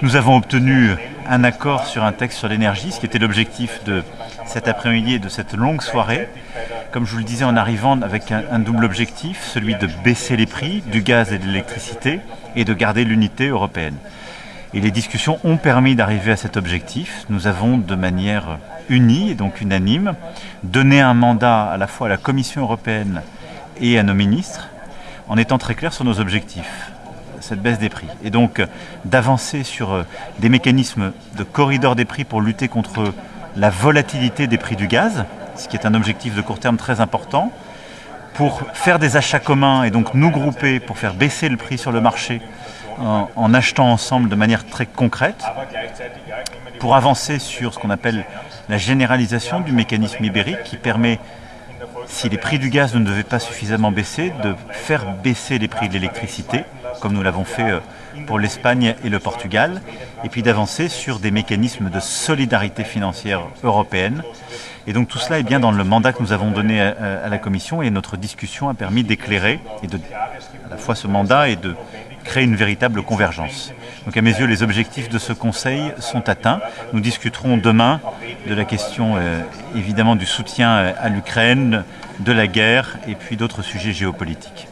Nous avons obtenu un accord sur un texte sur l'énergie, ce qui était l'objectif de cet après-midi et de cette longue soirée. Comme je vous le disais en arrivant, avec un double objectif, celui de baisser les prix du gaz et de l'électricité et de garder l'unité européenne. Et les discussions ont permis d'arriver à cet objectif. Nous avons de manière unie et donc unanime donné un mandat à la fois à la Commission européenne et à nos ministres en étant très clairs sur nos objectifs, cette baisse des prix. Et donc d'avancer sur des mécanismes de corridor des prix pour lutter contre la volatilité des prix du gaz, ce qui est un objectif de court terme très important, pour faire des achats communs et donc nous grouper pour faire baisser le prix sur le marché en achetant ensemble de manière très concrète, pour avancer sur ce qu'on appelle la généralisation du mécanisme ibérique qui permet, si les prix du gaz ne devaient pas suffisamment baisser, de faire baisser les prix de l'électricité, comme nous l'avons fait pour l'Espagne et le Portugal, et puis d'avancer sur des mécanismes de solidarité financière européenne. Et donc tout cela est bien dans le mandat que nous avons donné à la Commission, et notre discussion a permis d'éclairer à la fois ce mandat et de créer une véritable convergence. Donc à mes yeux, les objectifs de ce Conseil sont atteints. Nous discuterons demain de la question évidemment du soutien à l'Ukraine, de la guerre et puis d'autres sujets géopolitiques.